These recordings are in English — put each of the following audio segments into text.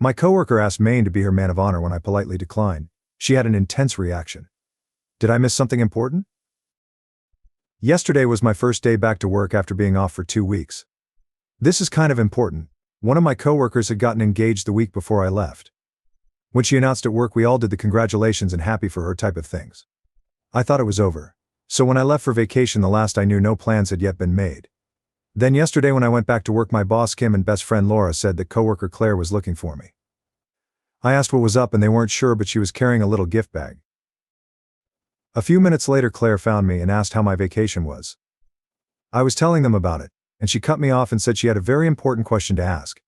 My coworker asked Maine to be her man of honor when I politely declined. She had an intense reaction. Did I miss something important? Yesterday was my first day back to work after being off for 2 weeks. This is kind of important. One of my coworkers had gotten engaged the week before I left. When she announced at work, we all did the congratulations and happy for her type of things. I thought it was over. So when I left for vacation, the last I knew, no plans had yet been made. Then yesterday when I went back to work, my boss Kim and best friend Laura said that coworker Claire was looking for me. I asked what was up and they weren't sure, but she was carrying a little gift bag. A few minutes later, Claire found me and asked how my vacation was. I was telling them about it, and she cut me off and said she had a very important question to ask.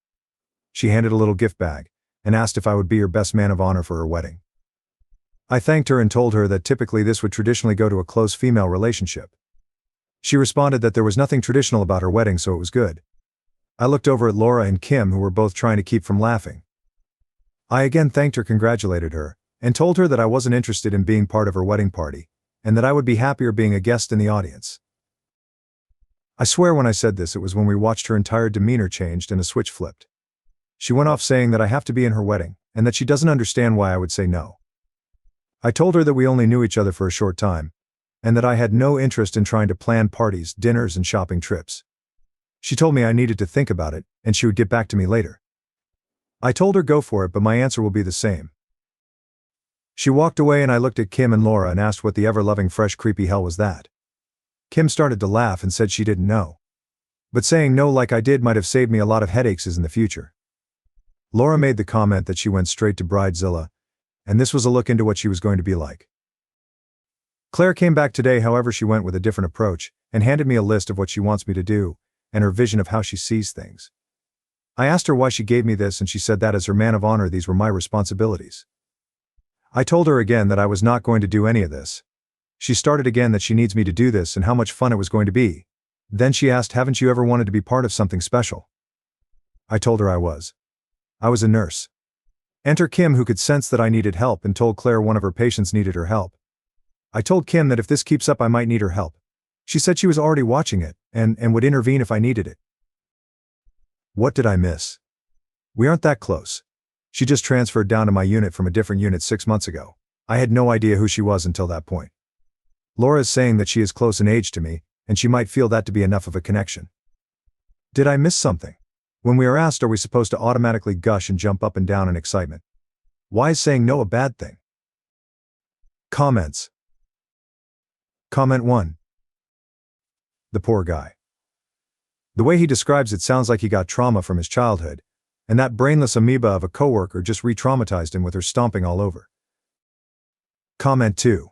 She handed a little gift bag and asked if I would be her best man of honor for her wedding. I thanked her and told her that typically this would traditionally go to a close female relationship. She responded that there was nothing traditional about her wedding, so it was good. I looked over at Laura and Kim, who were both trying to keep from laughing. I again thanked her, congratulated her, and told her that I wasn't interested in being part of her wedding party, and that I would be happier being a guest in the audience. I swear when I said this, it was when we watched her entire demeanor changed and a switch flipped. She went off saying that I have to be in her wedding, and that she doesn't understand why I would say no. I told her that we only knew each other for a short time, and that I had no interest in trying to plan parties, dinners, and shopping trips. She told me I needed to think about it, and she would get back to me later. I told her go for it, but my answer will be the same. She walked away and I looked at Kim and Laura and asked what the ever-loving fresh creepy hell was that. Kim started to laugh and said she didn't know. But saying no like I did might have saved me a lot of headaches in the future. Laura made the comment that she went straight to bridezilla, and this was a look into what she was going to be like. Claire came back today, however she went with a different approach, and handed me a list of what she wants me to do, and her vision of how she sees things. I asked her why she gave me this and she said that as her man of honor these were my responsibilities. I told her again that I was not going to do any of this. She started again that she needs me to do this and how much fun it was going to be. Then she asked, haven't you ever wanted to be part of something special? I told her I was. I was a nurse. Enter Kim, who could sense that I needed help and told Claire one of her patients needed her help. I told Kim that if this keeps up I might need her help. She said she was already watching it, and would intervene if I needed it. What did I miss? We aren't that close. She just transferred down to my unit from a different unit 6 months ago. I had no idea who she was until that point. Laura is saying that she is close in age to me, and she might feel that to be enough of a connection. Did I miss something? When we are asked, are we supposed to automatically gush and jump up and down in excitement? Why is saying no a bad thing? Comments. Comment 1. The poor guy. The way he describes it sounds like he got trauma from his childhood, and that brainless amoeba of a coworker just re-traumatized him with her stomping all over. Comment 2.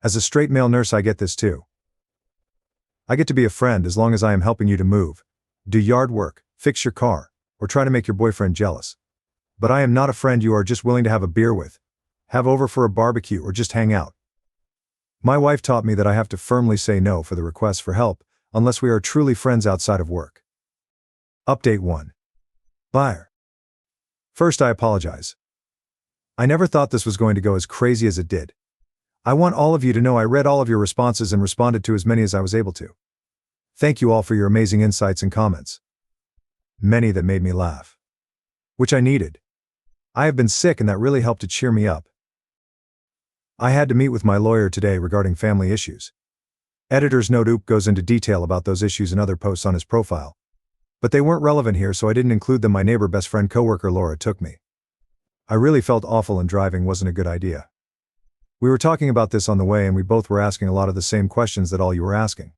As a straight male nurse I get this too. I get to be a friend as long as I am helping you to move, do yard work, fix your car, or try to make your boyfriend jealous. But I am not a friend you are just willing to have a beer with, have over for a barbecue, or just hang out. My wife taught me that I have to firmly say no for the requests for help, unless we are truly friends outside of work. Update 1. Buyer. First, I apologize. I never thought this was going to go as crazy as it did. I want all of you to know I read all of your responses and responded to as many as I was able to. Thank you all for your amazing insights and comments. Many that made me laugh. Which I needed. I have been sick and that really helped to cheer me up. I had to meet with my lawyer today regarding family issues. Editor's note: Oop goes into detail about those issues and other posts on his profile. But they weren't relevant here, so I didn't include them. My neighbor best friend coworker Laura took me. I really felt awful and driving wasn't a good idea. We were talking about this on the way and we both were asking a lot of the same questions that all you were asking.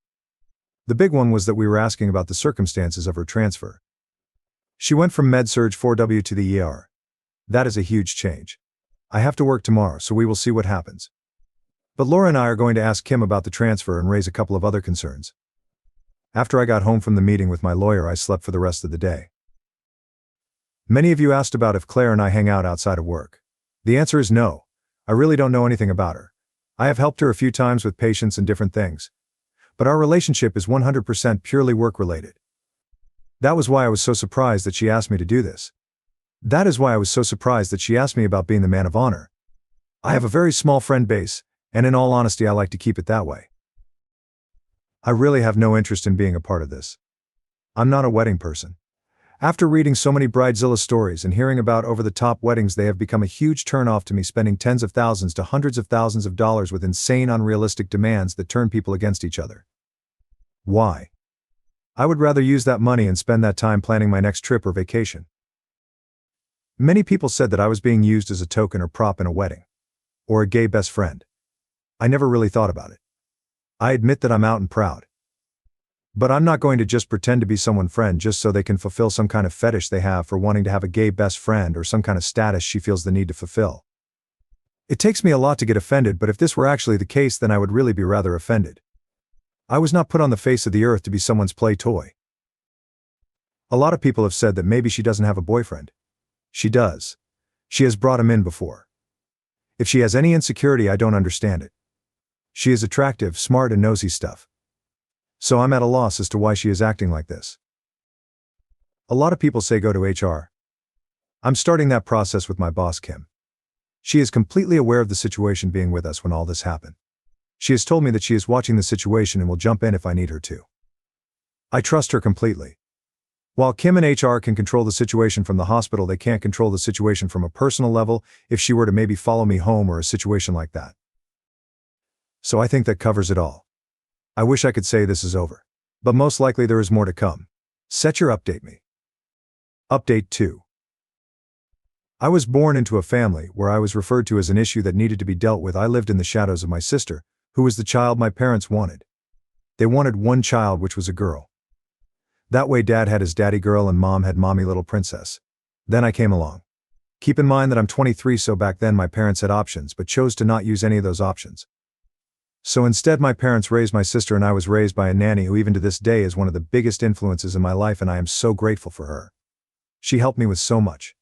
The big one was that we were asking about the circumstances of her transfer. She went from Med-Surg 4W to the ER. That is a huge change. I have to work tomorrow, so we will see what happens. But Laura and I are going to ask Kim about the transfer and raise a couple of other concerns. After I got home from the meeting with my lawyer, I slept for the rest of the day. Many of you asked about if Claire and I hang out outside of work. The answer is no. I really don't know anything about her. I have helped her a few times with patients and different things. But our relationship is 100% purely work-related. That was why I was so surprised that she asked me to do this. That is why I was so surprised that she asked me about being the man of honor. I have a very small friend base, and in all honesty I like to keep it that way. I really have no interest in being a part of this. I'm not a wedding person. After reading so many bridezilla stories and hearing about over-the-top weddings, they have become a huge turn-off to me, spending tens of thousands to hundreds of thousands of dollars with insane, unrealistic demands that turn people against each other. Why? I would rather use that money and spend that time planning my next trip or vacation. Many people said that I was being used as a token or prop in a wedding, or a gay best friend. I never really thought about it. I admit that I'm out and proud. But I'm not going to just pretend to be someone's friend just so they can fulfill some kind of fetish they have for wanting to have a gay best friend, or some kind of status she feels the need to fulfill. It takes me a lot to get offended, but if this were actually the case, then I would really be rather offended. I was not put on the face of the earth to be someone's play toy. A lot of people have said that maybe she doesn't have a boyfriend. She does. She has brought him in before. If she has any insecurity, I don't understand it. She is attractive, smart, and knows stuff. So I'm at a loss as to why she is acting like this. A lot of people say go to HR. I'm starting that process with my boss, Kim. She is completely aware of the situation, being with us when all this happened. She has told me that she is watching the situation and will jump in if I need her to. I trust her completely. While Kim and HR can control the situation from the hospital, they can't control the situation from a personal level if she were to maybe follow me home or a situation like that. So I think that covers it all. I wish I could say this is over. But most likely there is more to come. Set your update me. Update 2. I was born into a family where I was referred to as an issue that needed to be dealt with. I lived in the shadows of my sister, who was the child my parents wanted. They wanted one child, which was a girl. That way Dad had his daddy girl and Mom had mommy little princess. Then I came along. Keep in mind that I'm 23, so back then my parents had options but chose to not use any of those options. So instead my parents raised my sister, and I was raised by a nanny who even to this day is one of the biggest influences in my life, and I am so grateful for her. She helped me with so much.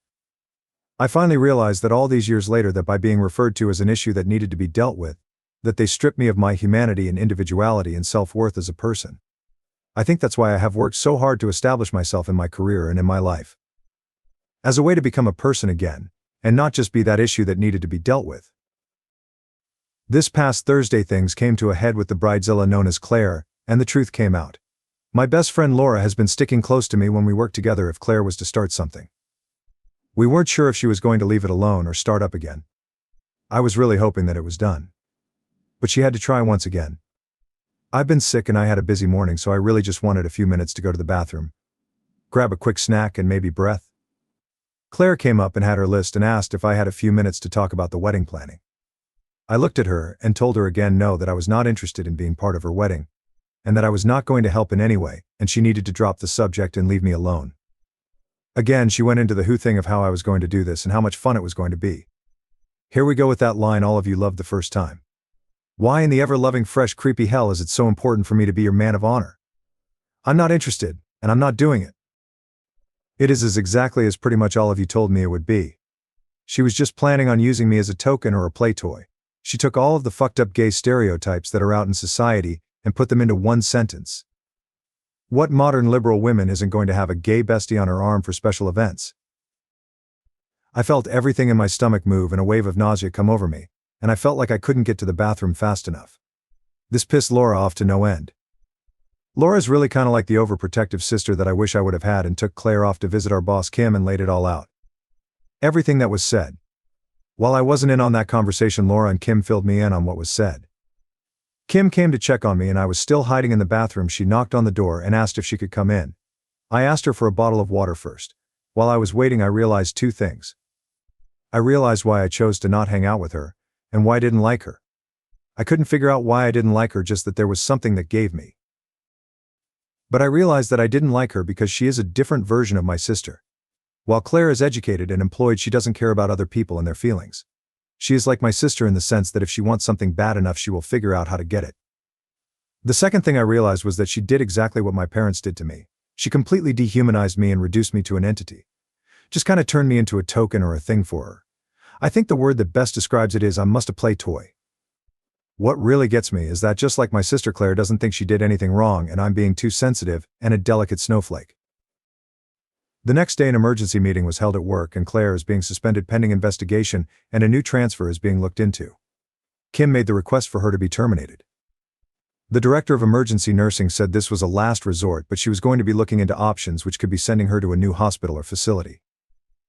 I finally realized that all these years later, that by being referred to as an issue that needed to be dealt with, that they stripped me of my humanity and individuality and self-worth as a person. I think that's why I have worked so hard to establish myself in my career and in my life. As a way to become a person again, and not just be that issue that needed to be dealt with. This past Thursday things came to a head with the bridezilla known as Claire, and the truth came out. My best friend Laura has been sticking close to me when we worked together if Claire was to start something. We weren't sure if she was going to leave it alone or start up again. I was really hoping that it was done. But she had to try once again. I've been sick and I had a busy morning, so I really just wanted a few minutes to go to the bathroom, grab a quick snack and maybe breath. Claire came up and had her list and asked if I had a few minutes to talk about the wedding planning. I looked at her and told her again no, that I was not interested in being part of her wedding, and that I was not going to help in any way, and she needed to drop the subject and leave me alone. Again, she went into the who thing of how I was going to do this and how much fun it was going to be. Here we go with that line all of you loved the first time. Why in the ever-loving fresh creepy hell is it so important for me to be your man of honor? I'm not interested, and I'm not doing it. It is exactly as pretty much all of you told me it would be. She was just planning on using me as a token or a play toy. She took all of the fucked up gay stereotypes that are out in society and put them into one sentence. What modern liberal woman isn't going to have a gay bestie on her arm for special events? I felt everything in my stomach move and a wave of nausea come over me, and I felt like I couldn't get to the bathroom fast enough. This pissed Laura off to no end. Laura's really kinda like the overprotective sister that I wish I would have had, and took Claire off to visit our boss Kim and laid it all out. Everything that was said. While I wasn't in on that conversation, Laura and Kim filled me in on what was said. Kim came to check on me and I was still hiding in the bathroom. She knocked on the door and asked if she could come in. I asked her for a bottle of water first. While I was waiting, I realized two things. I realized why I chose to not hang out with her, and why I didn't like her. I couldn't figure out why I didn't like her, just that there was something that gave me. But I realized that I didn't like her because she is a different version of my sister. While Claire is educated and employed, she doesn't care about other people and their feelings. She is like my sister in the sense that if she wants something bad enough, she will figure out how to get it. The second thing I realized was that she did exactly what my parents did to me. She completely dehumanized me and reduced me to an entity. Just kind of turned me into a token or a thing for her. I think the word that best describes it is I must a play toy. What really gets me is that just like my sister, Claire doesn't think she did anything wrong, and I'm being too sensitive and a delicate snowflake. The next day an emergency meeting was held at work, and Claire is being suspended pending investigation and a new transfer is being looked into. Kim made the request for her to be terminated. The director of emergency nursing said this was a last resort, but she was going to be looking into options which could be sending her to a new hospital or facility.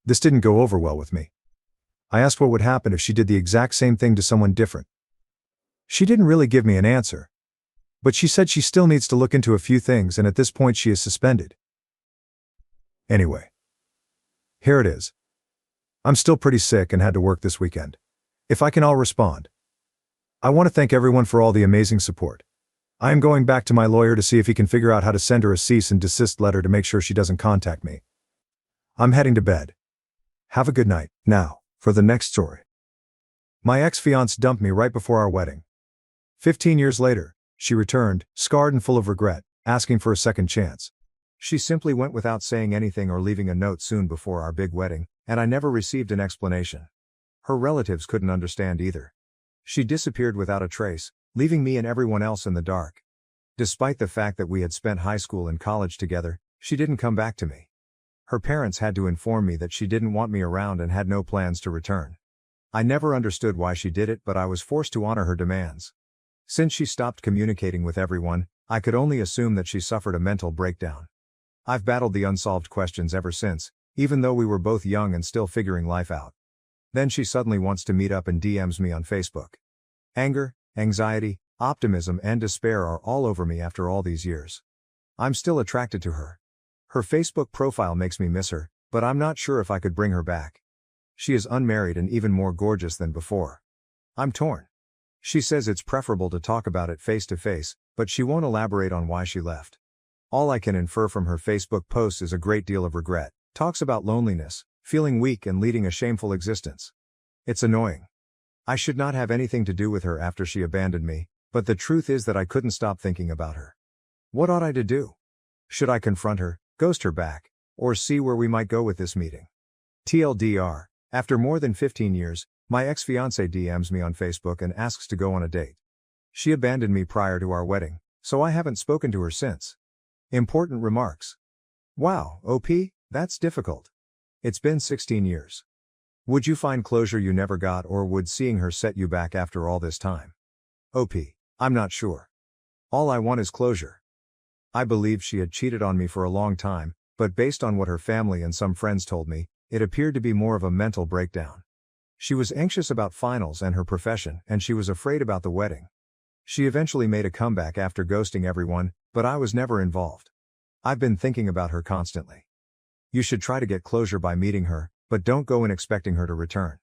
This didn't go over well with me. I asked what would happen if she did the exact same thing to someone different. She didn't really give me an answer. But she said she still needs to look into a few things, and at this point she is suspended. Anyway. Here it is. I'm still pretty sick and had to work this weekend. If I can, I'll respond. I want to thank everyone for all the amazing support. I am going back to my lawyer to see if he can figure out how to send her a cease and desist letter to make sure she doesn't contact me. I'm heading to bed. Have a good night. Now, for the next story. My ex-fiancé dumped me right before our wedding. 15 years later, she returned, scarred and full of regret, asking for a second chance. She simply went without saying anything or leaving a note soon before our big wedding, and I never received an explanation. Her relatives couldn't understand either. She disappeared without a trace, leaving me and everyone else in the dark. Despite the fact that we had spent high school and college together, she didn't come back to me. Her parents had to inform me that she didn't want me around and had no plans to return. I never understood why she did it, but I was forced to honor her demands. Since she stopped communicating with everyone, I could only assume that she suffered a mental breakdown. I've battled the unsolved questions ever since, even though we were both young and still figuring life out. Then she suddenly wants to meet up and DMs me on Facebook. Anger, anxiety, optimism and despair are all over me after all these years. I'm still attracted to her. Her Facebook profile makes me miss her, but I'm not sure if I could bring her back. She is unmarried and even more gorgeous than before. I'm torn. She says it's preferable to talk about it face to face, but she won't elaborate on why she left. All I can infer from her Facebook posts is a great deal of regret, talks about loneliness, feeling weak and leading a shameful existence. It's annoying. I should not have anything to do with her after she abandoned me, but the truth is that I couldn't stop thinking about her. What ought I to do? Should I confront her, ghost her back, or see where we might go with this meeting? TLDR, after more than 15 years, my ex-fiancé DMs me on Facebook and asks to go on a date. She abandoned me prior to our wedding, so I haven't spoken to her since. Important remarks. Wow, OP, that's difficult. It's been 16 years. Would you find closure you never got, or would seeing her set you back after all this time? OP, I'm not sure. All I want is closure. I believed she had cheated on me for a long time, but based on what her family and some friends told me, it appeared to be more of a mental breakdown. She was anxious about finals and her profession, and she was afraid about the wedding. She eventually made a comeback after ghosting everyone, but I was never involved. I've been thinking about her constantly. You should try to get closure by meeting her, but don't go in expecting her to return.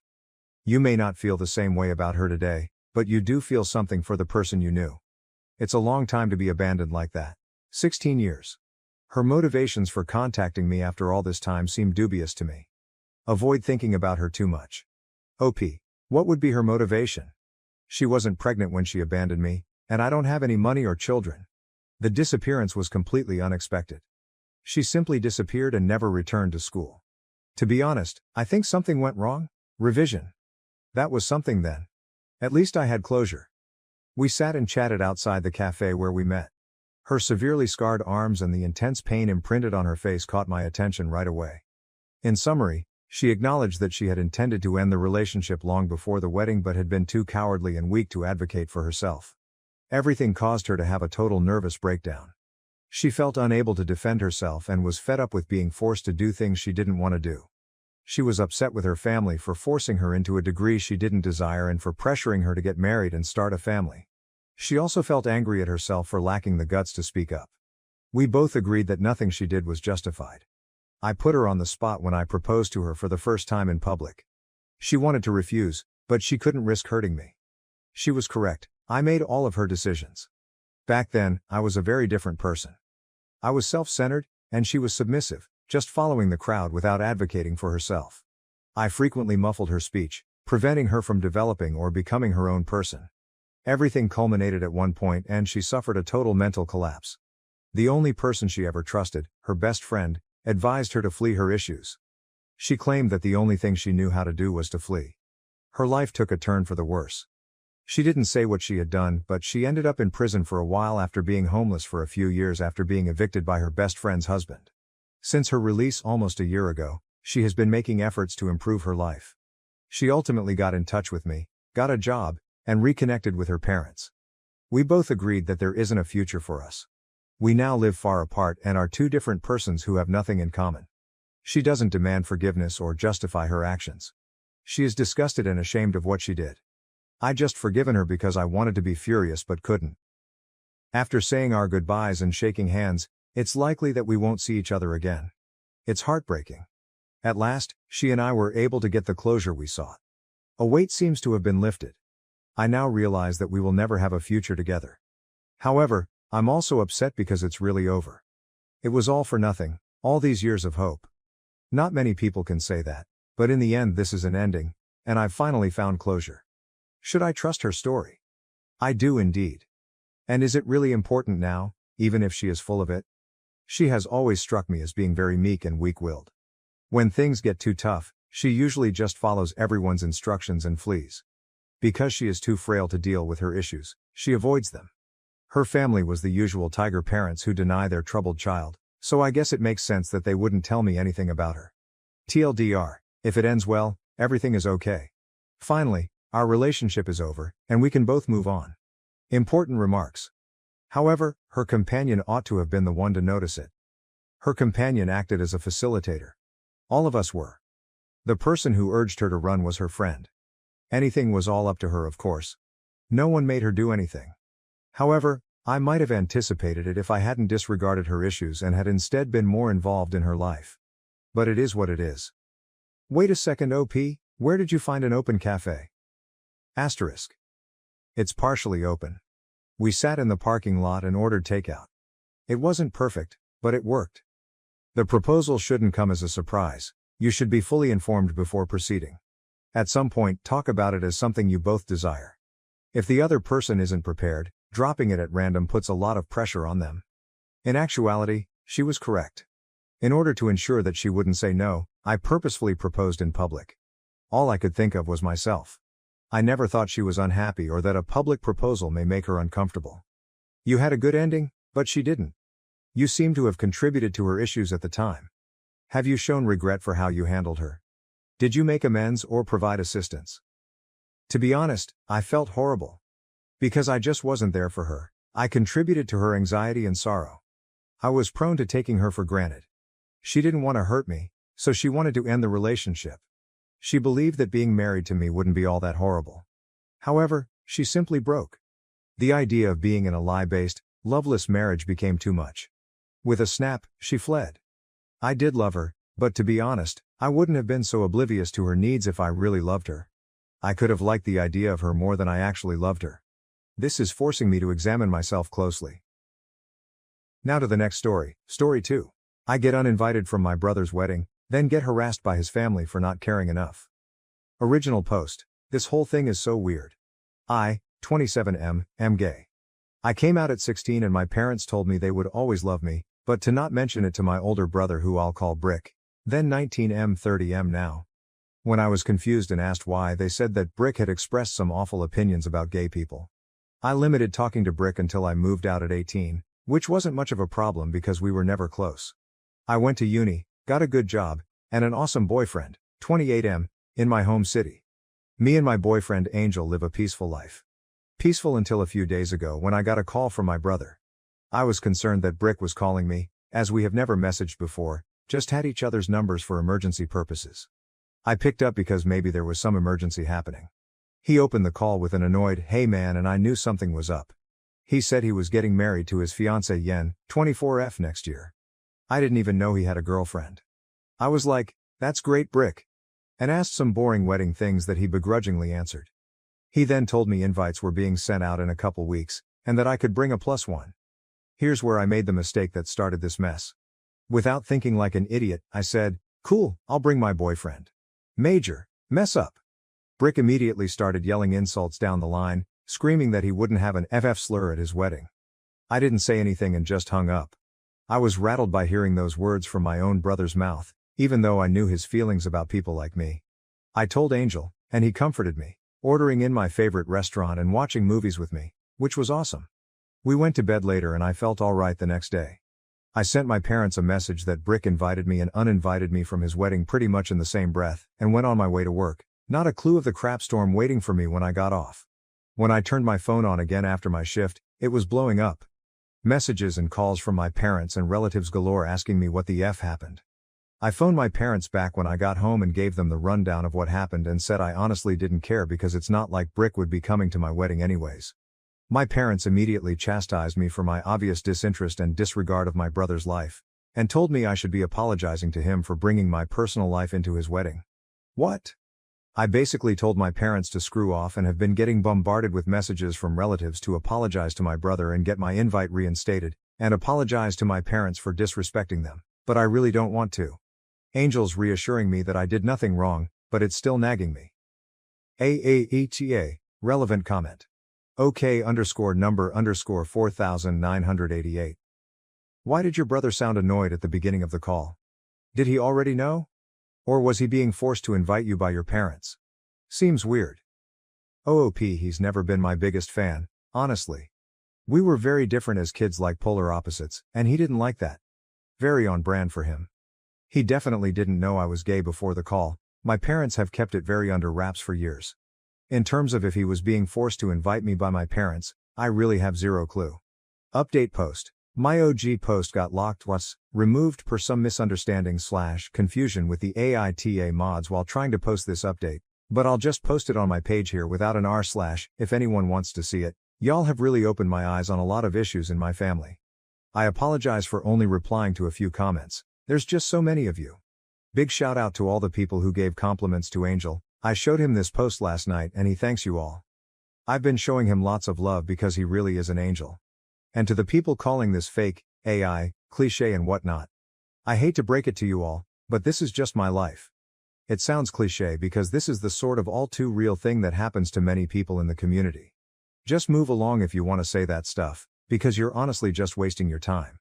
You may not feel the same way about her today, but you do feel something for the person you knew. It's a long time to be abandoned like that. 16 years. Her motivations for contacting me after all this time seem dubious to me. Avoid thinking about her too much. OP, what would be her motivation? She wasn't pregnant when she abandoned me, and I don't have any money or children. The disappearance was completely unexpected. She simply disappeared and never returned to school. To be honest, I think something went wrong. Revision. That was something then. At least I had closure. We sat and chatted outside the cafe where we met. Her severely scarred arms and the intense pain imprinted on her face caught my attention right away. In summary, she acknowledged that she had intended to end the relationship long before the wedding but had been too cowardly and weak to advocate for herself. Everything caused her to have a total nervous breakdown. She felt unable to defend herself and was fed up with being forced to do things she didn't want to do. She was upset with her family for forcing her into a degree she didn't desire and for pressuring her to get married and start a family. She also felt angry at herself for lacking the guts to speak up. We both agreed that nothing she did was justified. I put her on the spot when I proposed to her for the first time in public. She wanted to refuse, but she couldn't risk hurting me. She was correct, I made all of her decisions. Back then, I was a very different person. I was self-centered, and she was submissive, just following the crowd without advocating for herself. I frequently muffled her speech, preventing her from developing or becoming her own person. Everything culminated at one point and she suffered a total mental collapse. The only person she ever trusted, her best friend, advised her to flee her issues. She claimed that the only thing she knew how to do was to flee. Her life took a turn for the worse. She didn't say what she had done, but she ended up in prison for a while after being homeless for a few years after being evicted by her best friend's husband. Since her release almost a year ago, she has been making efforts to improve her life. She ultimately got in touch with me, got a job, and reconnected with her parents. We both agreed that there isn't a future for us. We now live far apart and are two different persons who have nothing in common. She doesn't demand forgiveness or justify her actions. She is disgusted and ashamed of what she did. I just forgiven her because I wanted to be furious but couldn't. After saying our goodbyes and shaking hands, it's likely that we won't see each other again. It's heartbreaking. At last, she and I were able to get the closure we sought. A weight seems to have been lifted. I now realize that we will never have a future together. However, I'm also upset because it's really over. It was all for nothing, all these years of hope. Not many people can say that, but in the end this is an ending, and I've finally found closure. Should I trust her story? I do indeed. And is it really important now, even if she is full of it? She has always struck me as being very meek and weak-willed. When things get too tough, she usually just follows everyone's instructions and flees. Because she is too frail to deal with her issues, she avoids them. Her family was the usual tiger parents who deny their troubled child, so I guess it makes sense that they wouldn't tell me anything about her. TLDR, if it ends well, everything is okay. Finally, our relationship is over, and we can both move on. Important remarks. However, her companion ought to have been the one to notice it. Her companion acted as a facilitator. All of us were. The person who urged her to run was her friend. Anything was all up to her, of course. No one made her do anything. However, I might have anticipated it if I hadn't disregarded her issues and had instead been more involved in her life. But it is what it is. Wait a second, OP, where did you find an open cafe? Asterisk. It's partially open. We sat in the parking lot and ordered takeout. It wasn't perfect, but it worked. The proposal shouldn't come as a surprise. You should be fully informed before proceeding. At some point, talk about it as something you both desire. If the other person isn't prepared, dropping it at random puts a lot of pressure on them. In actuality, she was correct. In order to ensure that she wouldn't say no, I purposefully proposed in public. All I could think of was myself. I never thought she was unhappy or that a public proposal may make her uncomfortable. You had a good ending, but she didn't. You seem to have contributed to her issues at the time. Have you shown regret for how you handled her? Did you make amends or provide assistance? To be honest, I felt horrible. Because I just wasn't there for her, I contributed to her anxiety and sorrow. I was prone to taking her for granted. She didn't want to hurt me, so she wanted to end the relationship. She believed that being married to me wouldn't be all that horrible. However, she simply broke. The idea of being in a lie-based, loveless marriage became too much. With a snap, she fled. I did love her, but to be honest, I wouldn't have been so oblivious to her needs if I really loved her. I could have liked the idea of her more than I actually loved her. This is forcing me to examine myself closely. Now to the next story, story 2. I get uninvited from my brother's wedding, then get harassed by his family for not caring enough. Original post. This whole thing is so weird. I, 27 am gay. I came out at 16 and my parents told me they would always love me, but to not mention it to my older brother who I'll call Brick. Then 19 30 now. When I was confused and asked why, they said that Brick had expressed some awful opinions about gay people. I limited talking to Brick until I moved out at 18, which wasn't much of a problem because we were never close. I went to uni, got a good job, and an awesome boyfriend, 28 in my home city. Me and my boyfriend Angel live a peaceful life. Peaceful until a few days ago when I got a call from my brother. I was concerned that Brick was calling me, as we have never messaged before, just had each other's numbers for emergency purposes. I picked up because maybe there was some emergency happening. He opened the call with an annoyed, "Hey man," and I knew something was up. He said he was getting married to his fiancée Yen, 24 next year. I didn't even know he had a girlfriend. I was like, "That's great, Brick," and asked some boring wedding things that he begrudgingly answered. He then told me invites were being sent out in a couple weeks, and that I could bring a +1. Here's where I made the mistake that started this mess. Without thinking like an idiot, I said, "Cool, I'll bring my boyfriend." Major mess up. Brick immediately started yelling insults down the line, screaming that he wouldn't have an FF slur at his wedding. I didn't say anything and just hung up. I was rattled by hearing those words from my own brother's mouth, even though I knew his feelings about people like me. I told Angel, and he comforted me, ordering in my favorite restaurant and watching movies with me, which was awesome. We went to bed later and I felt alright the next day. I sent my parents a message that Brick invited me and uninvited me from his wedding pretty much in the same breath, and went on my way to work, not a clue of the crap storm waiting for me when I got off. When I turned my phone on again after my shift, it was blowing up. Messages and calls from my parents and relatives galore asking me what the F happened. I phoned my parents back when I got home and gave them the rundown of what happened and said I honestly didn't care because it's not like Brick would be coming to my wedding anyways. My parents immediately chastised me for my obvious disinterest and disregard of my brother's life, and told me I should be apologizing to him for bringing my personal life into his wedding. What? I basically told my parents to screw off and have been getting bombarded with messages from relatives to apologize to my brother and get my invite reinstated, and apologize to my parents for disrespecting them, but I really don't want to. Angel's reassuring me that I did nothing wrong, but it's still nagging me. AAETA, relevant comment. OK_number_4988. Why did your brother sound annoyed at the beginning of the call? Did he already know? Or was he being forced to invite you by your parents? Seems weird. OOP, he's never been my biggest fan, honestly. We were very different as kids, like polar opposites, and he didn't like that. Very on brand for him. He definitely didn't know I was gay before the call. My parents have kept it very under wraps for years. In terms of if he was being forced to invite me by my parents, I really have zero clue. Update post. My OG post got locked was removed per some misunderstanding/confusion with the AITA mods while trying to post this update, but I'll just post it on my page here without an r/ if anyone wants to see it. Y'all have really opened my eyes on a lot of issues in my family. I apologize for only replying to a few comments. There's just so many of you. Big shout out to all the people who gave compliments to Angel. I showed him this post last night and he thanks you all. I've been showing him lots of love because he really is an angel. And to the people calling this fake, AI, cliche and whatnot. I hate to break it to you all, but this is just my life. It sounds cliche because this is the sort of all too real thing that happens to many people in the community. Just move along if you want to say that stuff, because you're honestly just wasting your time.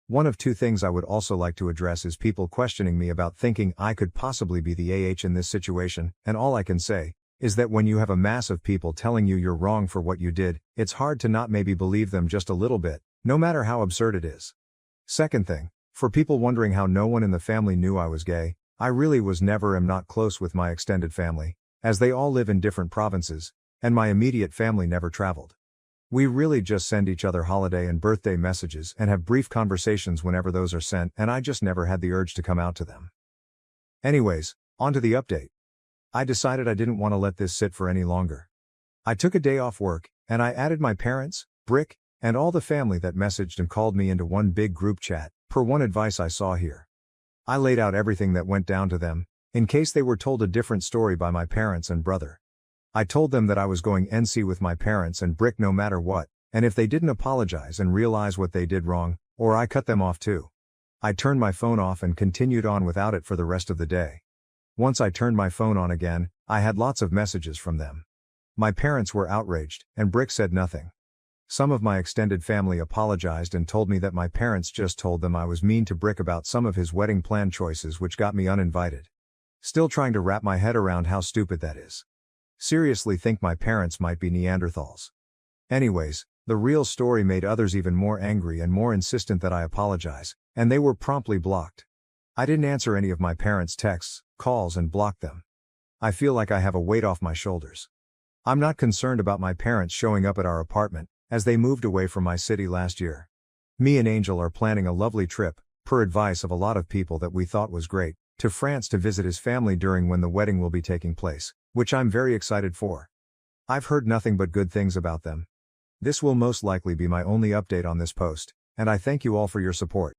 One of two things I would also like to address is people questioning me about thinking I could possibly be the AH in this situation, and all I can say is that when you have a mass of people telling you you're wrong for what you did, it's hard to not maybe believe them just a little bit, no matter how absurd it is. Second thing, for people wondering how no one in the family knew I was gay, I really was never am not close with my extended family, as they all live in different provinces, and my immediate family never traveled. We really just send each other holiday and birthday messages and have brief conversations whenever those are sent, and I just never had the urge to come out to them. Anyways, on to the update. I decided I didn't want to let this sit for any longer. I took a day off work, and I added my parents, Brick, and all the family that messaged and called me into one big group chat, per one advice I saw here. I laid out everything that went down to them, in case they were told a different story by my parents and brother. I told them that I was going NC with my parents and Brick no matter what, and if they didn't apologize and realize what they did wrong, or I cut them off too. I turned my phone off and continued on without it for the rest of the day. Once I turned my phone on again, I had lots of messages from them. My parents were outraged, and Brick said nothing. Some of my extended family apologized and told me that my parents just told them I was mean to Brick about some of his wedding plan choices, which got me uninvited. Still trying to wrap my head around how stupid that is. Seriously think my parents might be Neanderthals. Anyways, the real story made others even more angry and more insistent that I apologize, and they were promptly blocked. I didn't answer any of my parents' texts, calls and blocked them. I feel like I have a weight off my shoulders. I'm not concerned about my parents showing up at our apartment, as they moved away from my city last year. Me and Angel are planning a lovely trip, per advice of a lot of people that we thought was great, to France to visit his family during when the wedding will be taking place, which I'm very excited for. I've heard nothing but good things about them. This will most likely be my only update on this post, and I thank you all for your support.